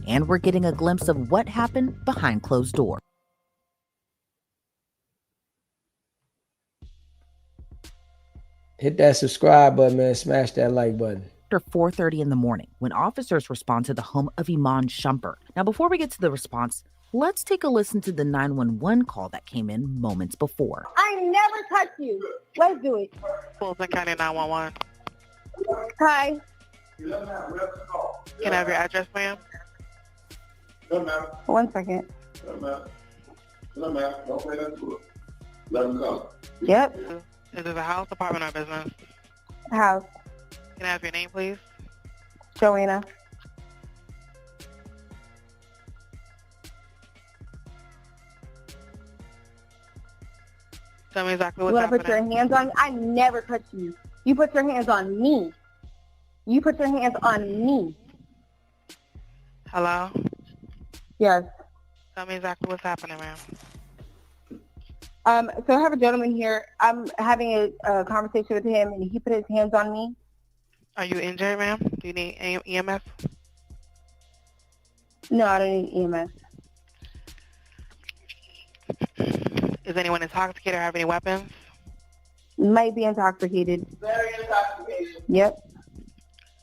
And we're getting a glimpse of what happened behind closed doors. Hit that subscribe button, man. Smash that like button. After 4:30 in the morning, when officers respond to the home of Iman Shumpert. Now, before we get to the response, let's take a listen to the 911 call that came in moments before. I never touched you. Let's do it. Fulton County 911. Hi. Can I have your address, ma'am? One second. Yep. Is this a house, apartment, or business? House. Can I have your name, please? Joanna. Tell me exactly You what's want to put your happening. hands on me? I never touched you. You put your hands on me. You put your hands on me. Hello? Yes. Tell me exactly what's happening, ma'am. So I have a gentleman here. I'm having a conversation with him, and he put his hands on me. Are you injured, ma'am? Do you need EMS? No, I don't need EMS. Is anyone intoxicated or have any weapons? Might be intoxicated. Very intoxicated. Yep.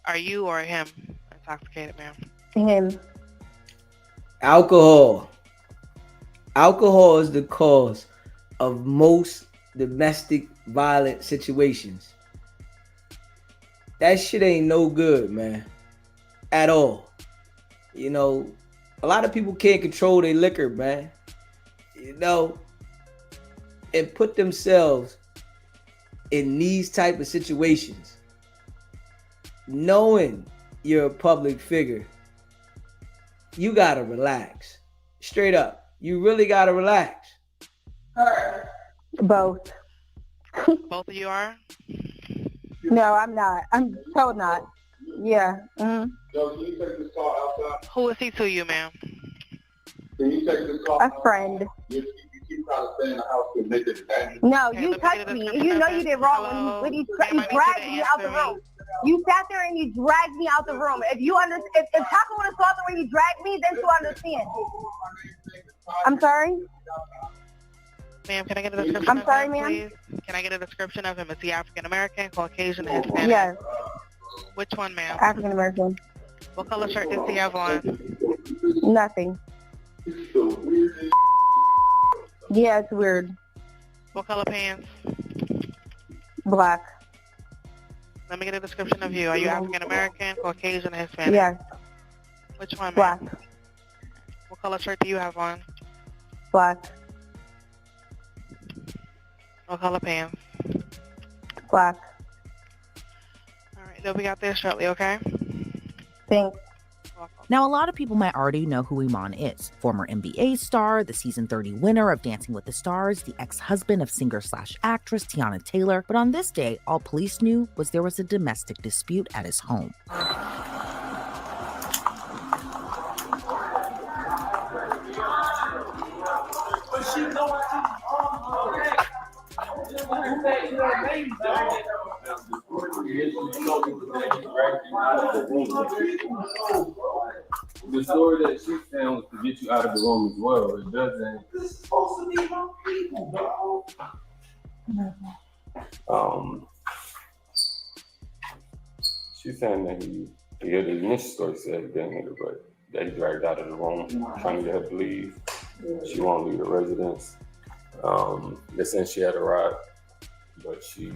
Are you or him intoxicated, ma'am? Him. Alcohol. Alcohol is the cause of most domestic violent situations. That shit ain't no good, man. At all. You know, a lot of people can't control their liquor, man. You know, and put themselves in these type of situations. Knowing you're a public figure, you gotta relax. Straight up. You really gotta relax. Both. Both of you are? No, I'm not. I'm so not. Yeah. Mm-hmm. Yo, can you take this call outside? Who is he to you, ma'am? Can you take this call A friend. You keep trying to stay in the house and make it dangerous. No, Okay, you let me get touched a me. description You know of you it. did wrong Hello? when you Ma'am, I need you dragged to me out the answer me. room. You sat there and you dragged me out the room. If Taco would have saw the way you dragged me, then she'll understand. I'm sorry? Ma'am, can I get a description I'm of sorry, him, ma'am? please? Can I get a description of him? Is he African American, Caucasian, Hispanic? Yes, Which one, ma'am? African American. What color shirt does he have on? Nothing. Yeah, it's weird. What color pants? Black. Let me get a description of you. Are you African American, Caucasian, Hispanic? Yes, Which one, black. ma'am? What color shirt do you have on? Black. What color pants? Black. All right, they'll be out there shortly, okay? Thanks. Welcome. Now, a lot of people might already know who Iman is. Former NBA star, the season 30 winner of Dancing with the Stars, the ex-husband of singer/actress Tiana Taylor. But on this day, all police knew was there was a domestic dispute at his home. The story that she found was to get you out of the room as well. It doesn't. She's saying that the initial story said he didn't hit her, but that he dragged out of the room, trying to get her to leave. She won't leave the residence. They're saying she had a ride, but she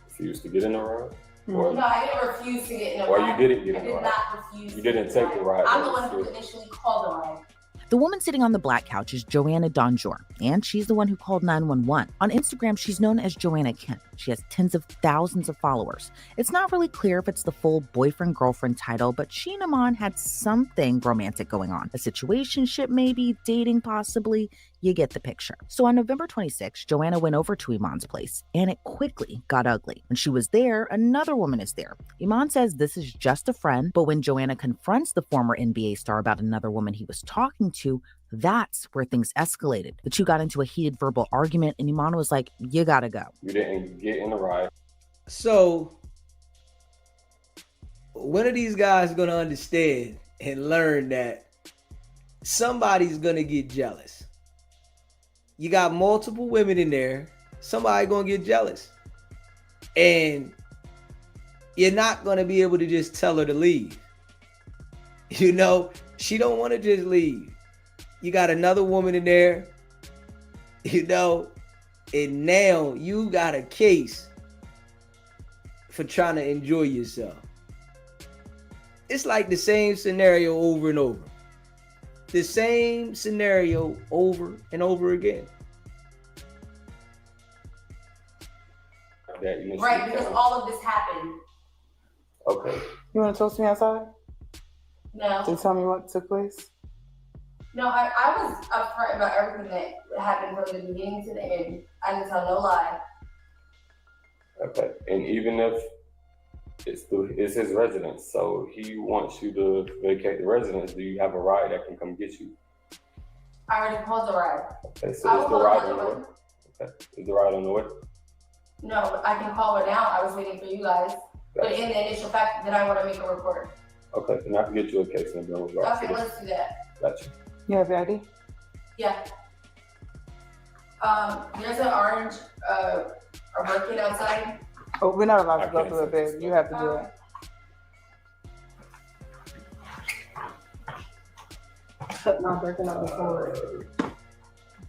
refused to get in the ride. Or, No, I didn't refuse to get in the or ride. you didn't get in I the did ride. not refuse. You didn't take the ride. I'm the one who initially called the ride. The woman sitting on the black couch is Joanna Donjour, and she's the one who called 911. On Instagram, she's known as Joanna Kim. She has tens of thousands of followers. It's not really clear if it's the full boyfriend-girlfriend title, but she and Iman had something romantic going on. A situationship maybe, dating possibly, you get the picture. So on November 26th, Joanna went over to Iman's place, and it quickly got ugly. When she was there, another woman is there. Iman says this is just a friend, but when Joanna confronts the former NBA star about another woman he was talking to, that's where things escalated. The two got into a heated verbal argument, and Iman was like, you gotta go. You didn't get in the ride. So, when are these guys gonna understand and learn that somebody's gonna get jealous. You got multiple women in there, somebody gonna get jealous. And you're not gonna be able to just tell her to leave. You know, she don't want to just leave. You got another woman in there, you know, and now you got a case for trying to enjoy yourself. It's like the same scenario over and over. The same scenario over and over again. Right, because all of this happened. Okay. You want to toast me outside? No. To tell me what took place? No, I was upfront about everything that happened from the beginning to the end. I didn't tell no lie. Okay. And even if it's his residence, so he wants you to vacate the residence, do you have a ride that can come get you? I already called the ride. Okay, so is the ride on the way? Okay. Is the ride on the way? No, I can call her now. I was waiting for you guys. But in the initial fact that I want to make a report. Okay, and I can get you a case number. Okay, let's do that. Gotcha. You have your ID? Yeah. There's an orange a Birkin outside. Oh, we're not allowed to go through it, babe. You have to do it. Put my Birkin up before.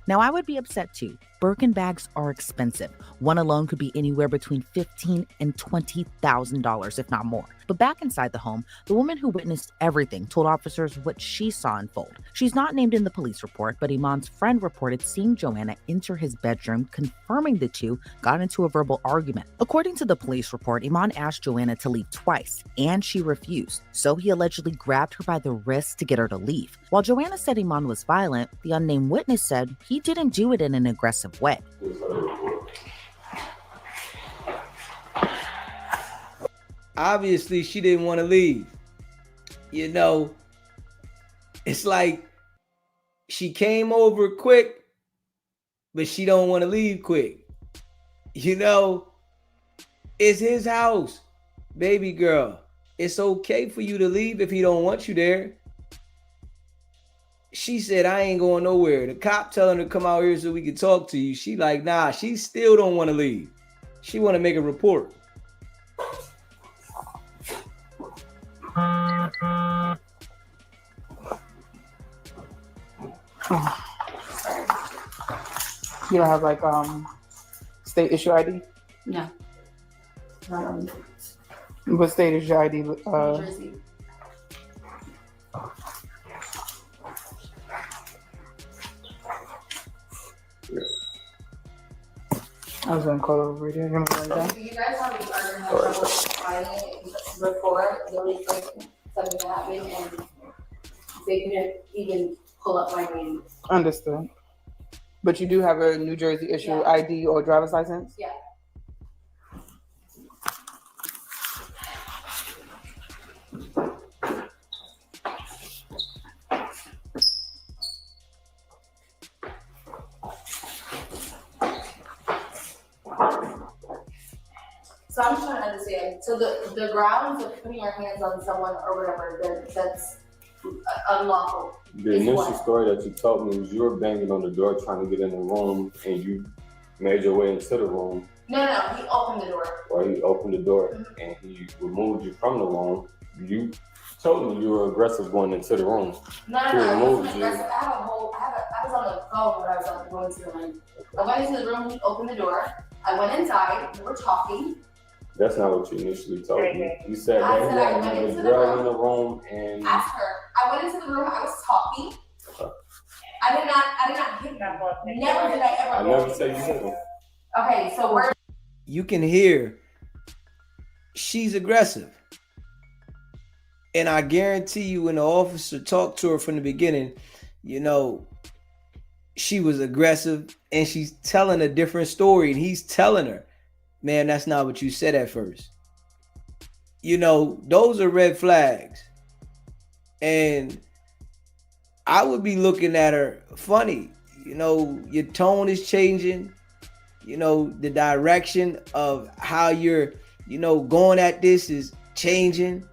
Now, I would be upset too. Birkin bags are expensive. One alone could be anywhere between $15,000 and $20,000, if not more. But back inside the home, the woman who witnessed everything told officers what she saw unfold. She's not named in the police report, but Iman's friend reported seeing Joanna enter his bedroom, confirming the two got into a verbal argument. According to the police report, Iman asked Joanna to leave twice, and she refused. So he allegedly grabbed her by the wrist to get her to leave. While Joanna said Iman was violent, the unnamed witness said he didn't do it in an aggressive way. Obviously, she didn't want to leave. You know, it's like she came over quick, but she don't want to leave quick. You know, it's his house, baby girl. It's okay for you to leave if he don't want you there. She said, I ain't going nowhere. The cop telling her to come out here so we can talk to you. She like, nah, she still don't want to leave. She want to make a report. You don't have like state issue ID? No. What state is your ID? New Jersey. I was gonna call over there. You Do you guys have trouble finding it before the legislation something happened and they couldn't even pull up my name? Understood. But you do have a New Jersey issue ID or driver's license? Yeah. So I'm just trying to understand. So the grounds of putting your hands on someone or whatever, that's unlawful. The initial story that you told me was you were banging on the door trying to get in the room and you made your way into the room. No, he opened the door. Or he opened the door and he removed you from the room. You told me you were aggressive going into the room. No, I wasn't aggressive. I was on the phone when I was going to the room. I went into the room, he opened the door. I went inside, we were talking. That's not what you initially told me. You said I that said I you went had into a the girl room. in the room and Ask her. I went into the room, I was talking. I did not hit them. Never did I ever. I never said you hit him. Okay, so where? You can hear she's aggressive. And I guarantee you when the officer talked to her from the beginning, you know, she was aggressive and she's telling a different story and he's telling her, man, that's not what you said at first. You know, those are red flags. And I would be looking at her funny. You know, your tone is changing. You know, the direction of how you're, you know, going at this is changing.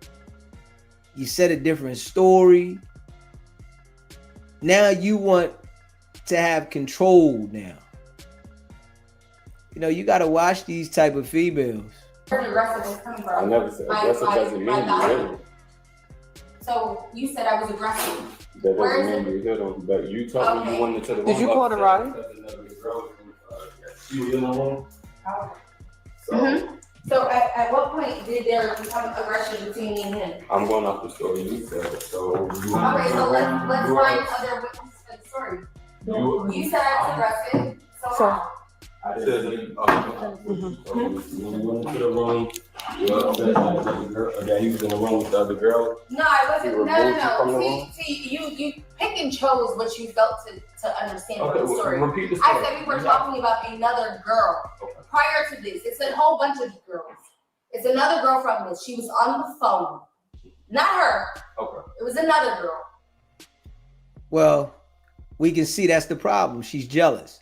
You said a different story. Now you want to have control now. You know, you got to watch these type of females. Where aggressive is coming from? I never said aggressive doesn't mean you hit him. So you said I was aggressive. That Where is doesn't mean you hit him. But you told me you wanted to the room. Did you call the ride? She was in the room. So, so at what point did there become aggression between me and him? I'm going off the story you said. So you Okay, so let's find other witnesses for the story. You said I was aggressive. So I said you went into the room. You upset that he was in the room with the other girl. no, I wasn't. No. room? See, you pick and chose what you felt to understand Okay, from the story. repeat the story. I said we were talking about another girl. Prior to this, it's a whole bunch of girls. It's another girl from this. She was on the phone. Not her. Okay. It was another girl. Well, we can see that's the problem. She's jealous.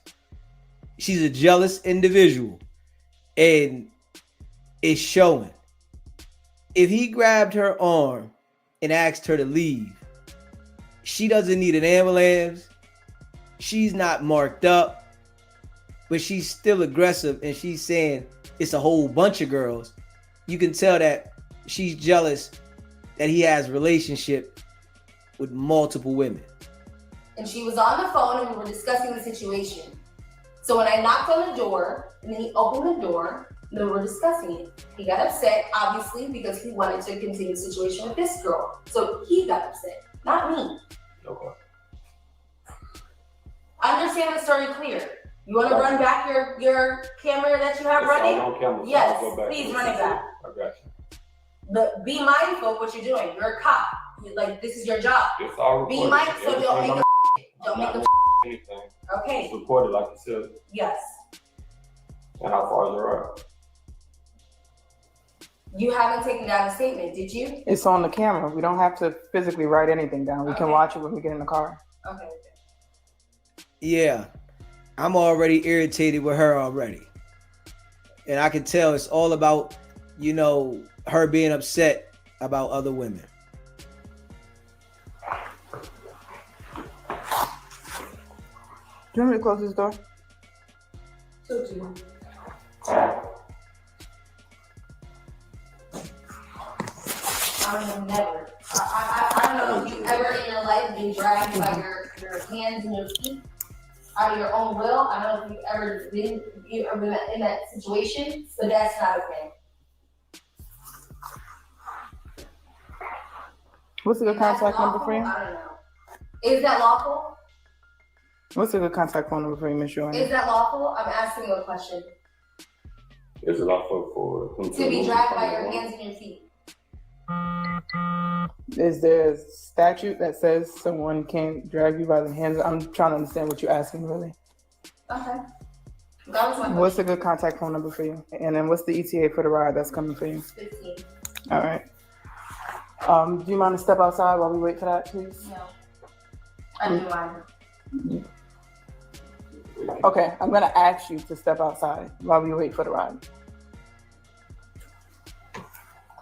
She's a jealous individual. And it's showing. If he grabbed her arm and asked her to leave, she doesn't need an ambulance. She's not marked up. But she's still aggressive and she's saying it's a whole bunch of girls. You can tell that she's jealous that he has a relationship with multiple women. And she was on the phone and we were discussing the situation. So when I knocked on the door and then he opened the door and we were discussing it, he got upset, obviously, because he wanted to continue the situation with this girl. So he got upset, not me. Okay. Understand the story clear. You want to run back your camera that you have running? On camera, so Yes, I'll go back please and run it see. back. I got you. But be mindful of what you're doing. You're a cop. This is your job. It's all Be recorded. mindful, don't make Everything a don't make a anything. okay. It's recorded like you said. Yes. And how far is it right? You haven't taken down a statement, did you? It's on the camera. We don't have to physically write anything down. We can Okay. watch it when we get in the car. Okay. Yeah, I'm already irritated with her already. And I can tell it's all about, you know, her being upset about other women. Do you want me to close this door? So do you. I have never. I don't know if you ever in your life been dragged by your hands and your feet out of your own will. I don't know if you've ever been in that situation, but that's not okay. What's a good contact number for you? I don't know. Is that lawful? What's a good contact phone number for you, Miss Joanna? Is that lawful? I'm asking you a question. Is it lawful for him To be dragged by your hands and your feet. Is there a statute that says someone can't drag you by the hands? I'm trying to understand what you're asking, really. Okay. That was my question. What's a good contact phone number for you? And then what's the ETA for the ride that's coming for you? 15. All right. Do you mind to step outside while we wait for that, please? No. I do mind. Okay, I'm gonna ask you to step outside while we wait for the ride.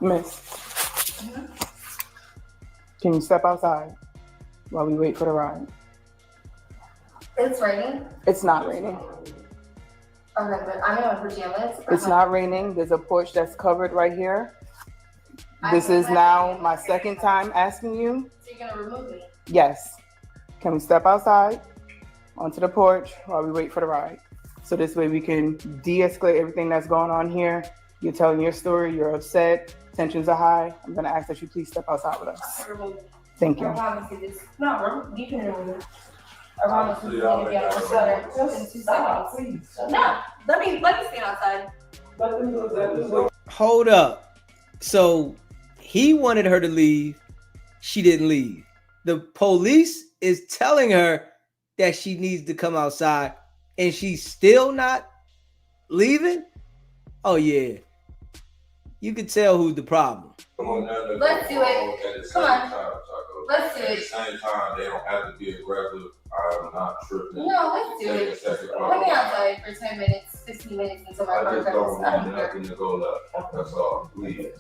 Miss, can you step outside while we wait for the ride? It's raining. It's not raining. Okay, but I'm in my pajamas. It's not raining. There's a porch that's covered right here. This is now my second time asking you. So you're gonna remove me? Yes. Can we step outside onto the porch while we wait for the ride? So this way we can de-escalate everything that's going on here. You're telling your story, you're upset, tensions are high. I'm gonna ask that you please step outside with us. Remove me. Thank I you. promise you this. No, you can remove me. I promise you this is gonna be out of order in 2 seconds. No, let me stand outside. Hold up. So he wanted her to leave. She didn't leave. The police is telling her that she needs to come outside and she's still not leaving. Oh yeah. You can tell who's the problem. Let's do it. Come on. Let's do At the it. same time, they don't have to be aggressive. I'm not tripping. No, let's do it. Let me outside for 10 minutes, 15 minutes until my I car just comes. don't I want don't care. nothing to go left. That's all, please.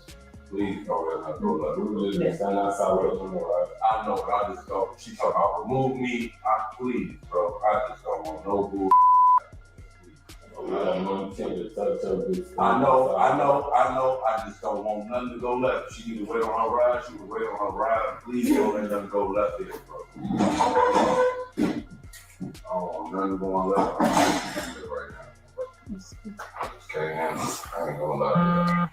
Please don't let her go left. We just stand outside with them, right? I know, but I just don't. She talking about remove me. Please, bro. I just don't want no bull. We have no intent to touch her. I know. I just don't want nothing to go left. She need to wait on her ride. She can wait on her ride. Please don't let nothing go left here, bro. I don't want nothing going left. Right now. Okay, man. I ain't gonna lie.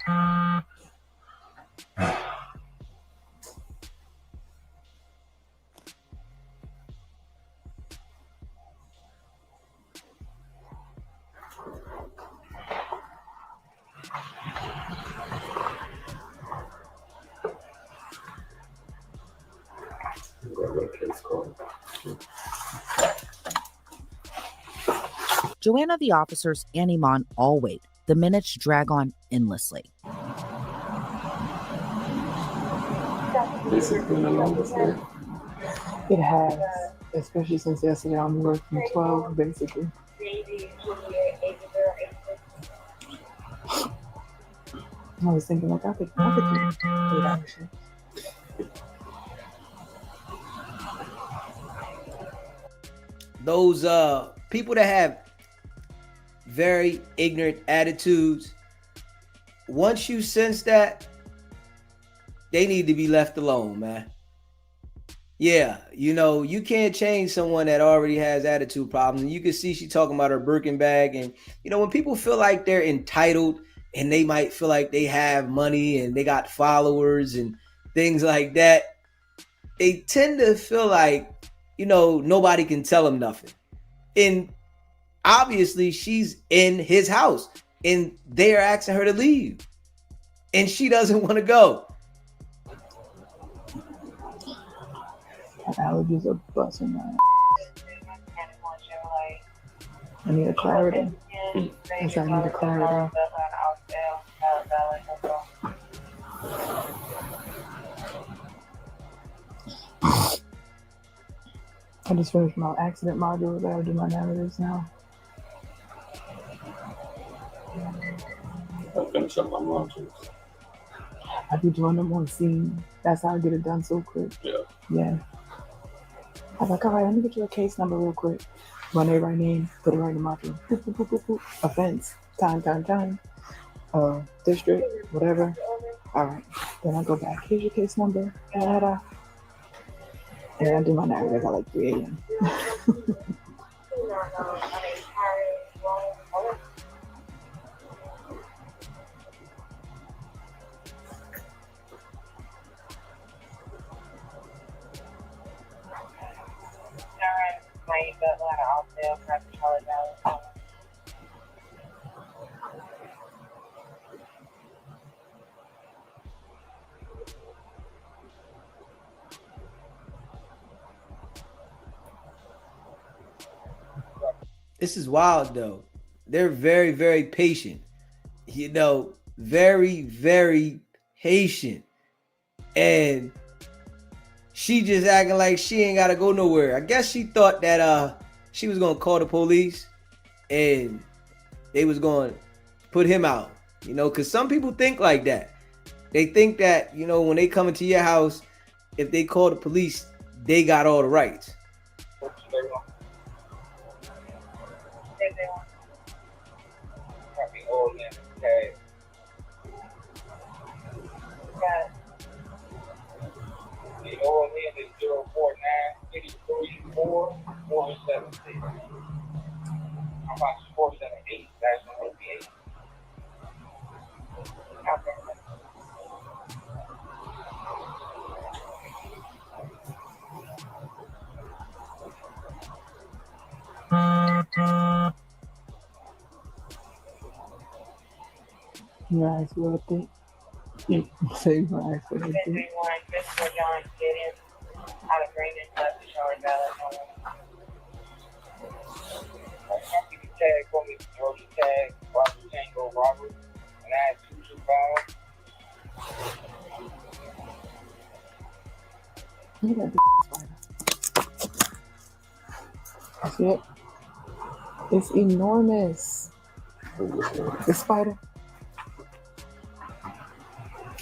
Joanna, the officers, and Iman all wait. The minutes drag on endlessly. This has been the longest day. It has, especially since yesterday I'm working 12, basically. I was thinking, like, I could do 8-hour shifts. Those people that have very ignorant attitudes, once you sense that, they need to be left alone, man. Yeah, you know, you can't change someone that already has attitude problems. And you can see she talking about her Birkin bag. And, you know, when people feel like they're entitled and they might feel like they have money and they got followers and things like that, they tend to feel like, you know, nobody can tell them nothing. And obviously she's in his house and they are asking her to leave. And she doesn't want to go. Allergies are busting my ass. I need a clarity. Yes, I need a clarity. I just finished my accident module. I gotta do my narratives now. I finish up my modules. I be doing them on scene. That's how I get it done so quick. Yeah. I was like, all right, let me get you a case number real quick. Run it right in, put it right in the module. Boop, boop, boop, boop, boop. Offense. Time. District, whatever. All right. Then I go back. Here's your case number. And then I do my narrative at like 3 a.m. This is wild though. They're very, very patient. You know, very, very patient. And she just acting like she ain't gotta go nowhere. I guess she thought that she was gonna call the police and they was gonna put him out. You know, because some people think like that. They think that, you know, when they come into your house, if they call the police, they got all the rights. The OLN is 049-8334-176. How about 478? That's going to be 8. Your eyes will think. Say your eyes will think. Tag for me, Georgia tag, Robert Tango Robert, and I had 225. Look at that spider. See it? It's enormous. The spider.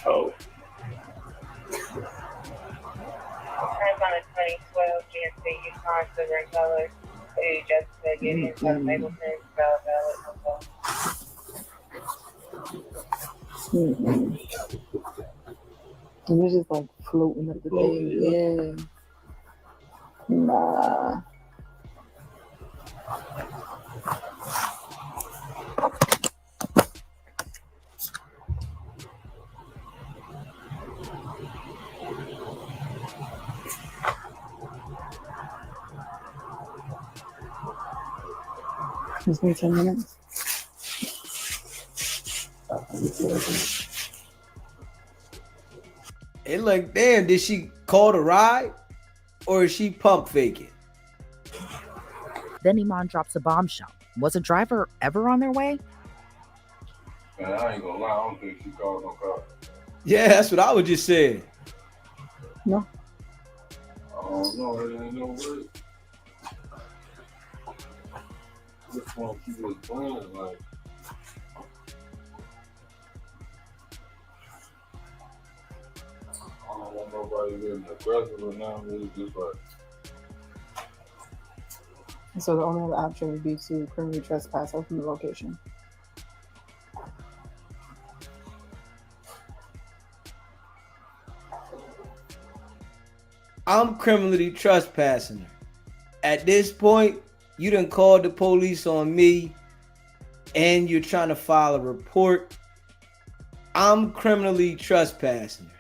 Oh. 12, GMC, Yukon, silver in color. Hey, Jessica, get inside of Mapleton, valid. And it's just like floating up the thing. Yeah. Nah. Just need 10 minutes. It like, damn, did she call the ride or is she pump faking? Then Iman drops a bombshell. Was a driver ever on their way? Man, I ain't gonna lie, I don't think she called no car. Yeah, that's what I was just saying. No. I don't know, it ain't no way. This one she was playing like. I don't want nobody getting aggressive or nothing. It's just like. So the only other option would be to criminally trespass her from the location. I'm criminally trespassing her. At this point, you done called the police on me and you're trying to file a report. I'm criminally trespassing her.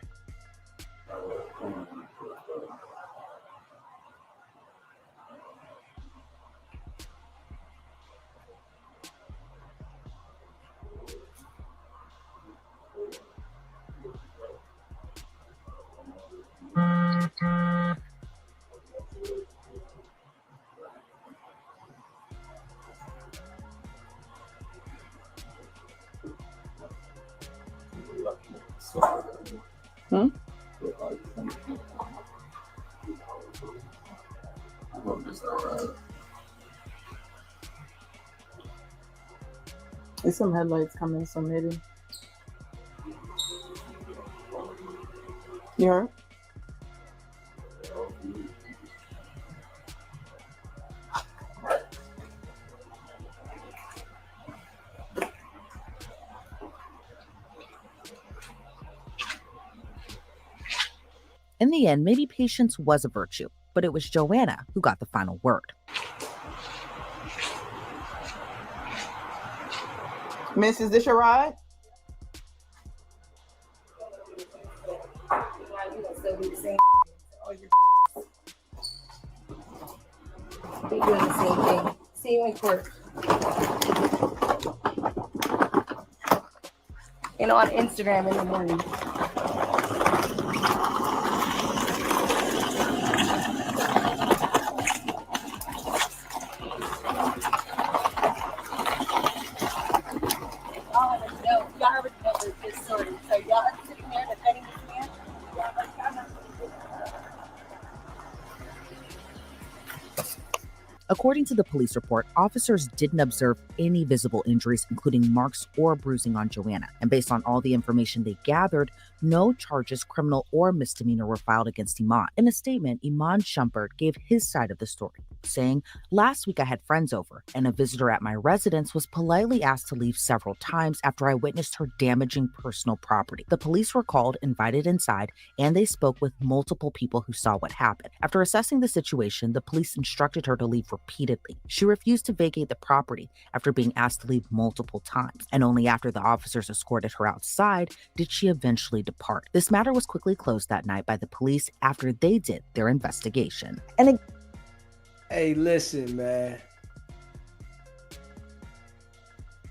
Hmm? There's some headlights coming, so maybe. You heard? In the end, maybe patience was a virtue, but it was Joanna who got the final word. Miss, is this your ride? They doing the same thing. See you in court. You know, on Instagram in the morning. Y'all already know this story. So y'all are sitting there defending this man. According to the police report, officers didn't observe any visible injuries, including marks or bruising on Joanna. And based on all the information they gathered, no charges, criminal or misdemeanor, were filed against Iman. In a statement, Iman Shumpert gave his side of the story, saying, "Last week I had friends over, and a visitor at my residence was politely asked to leave several times after I witnessed her damaging personal property. The police were called, invited inside, and they spoke with multiple people who saw what happened. After assessing the situation, the police instructed her to leave repeatedly. She refused to vacate the property after being asked to leave multiple times, and only after the officers escorted her outside did she eventually depart. This matter was quickly closed that night by the police after they did their investigation." And Hey, listen, man.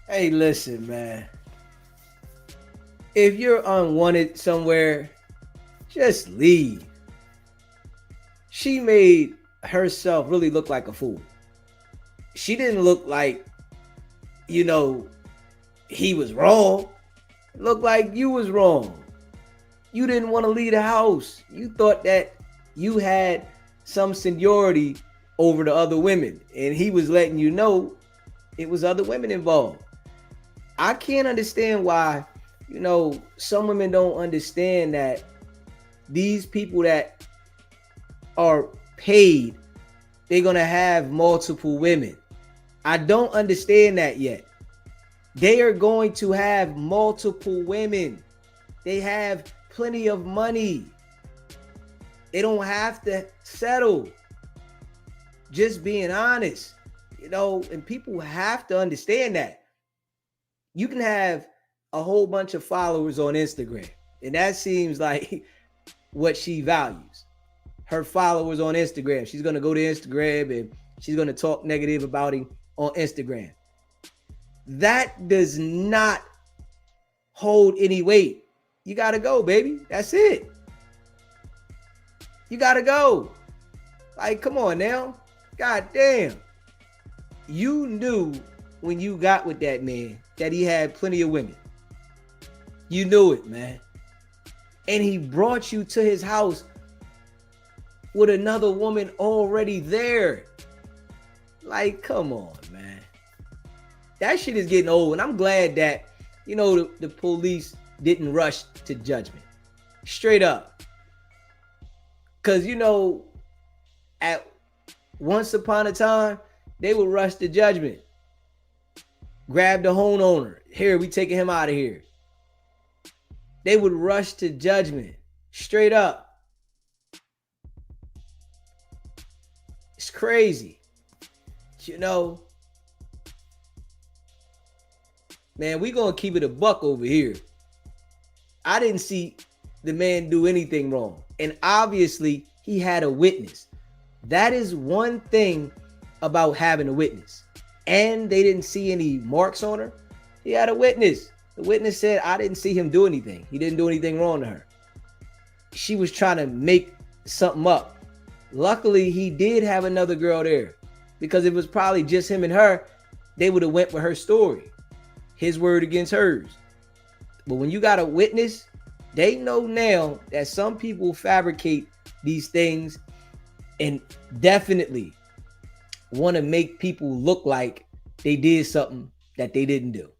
Hey, listen, man. If you're unwanted somewhere, just leave. She made herself really look like a fool. She didn't look like, he was wrong. It looked like you was wrong. You didn't want to leave the house. You thought that you had some seniority over the other women, and he was letting you know it was other women involved. I can't understand why, some women don't understand that these people that are paid, they're going to have multiple women. I don't understand that yet. They are going to have multiple women. They have plenty of money. They don't have to settle. Just being honest, and people have to understand that. You can have a whole bunch of followers on Instagram, and that seems like what she values. Her followers on Instagram. She's going to go to Instagram and she's going to talk negative about him on Instagram. That does not hold any weight. You got to go, baby. That's it. You got to go. Like, come on now. God damn. You knew when you got with that man that he had plenty of women. You knew it, man. And he brought you to his house with another woman already there. Like, come on, man. That shit is getting old. And I'm glad that, the police didn't rush to judgment. Straight up. Because, at once upon a time, they would rush to judgment. Grab the homeowner. Here, we taking him out of here. They would rush to judgment. Straight up. It's crazy. Man, we gonna keep it a buck over here. I didn't see the man do anything wrong. And obviously, he had a witness. That is one thing about having a witness. And they didn't see any marks on her. He had a witness. The witness said, I didn't see him do anything. He didn't do anything wrong to her. She was trying to make something up. Luckily, he did have another girl there. Because if it was probably just him and her, they would have went with her story. His word against hers. But when you got a witness, they know now that some people fabricate these things and definitely want to make people look like they did something that they didn't do.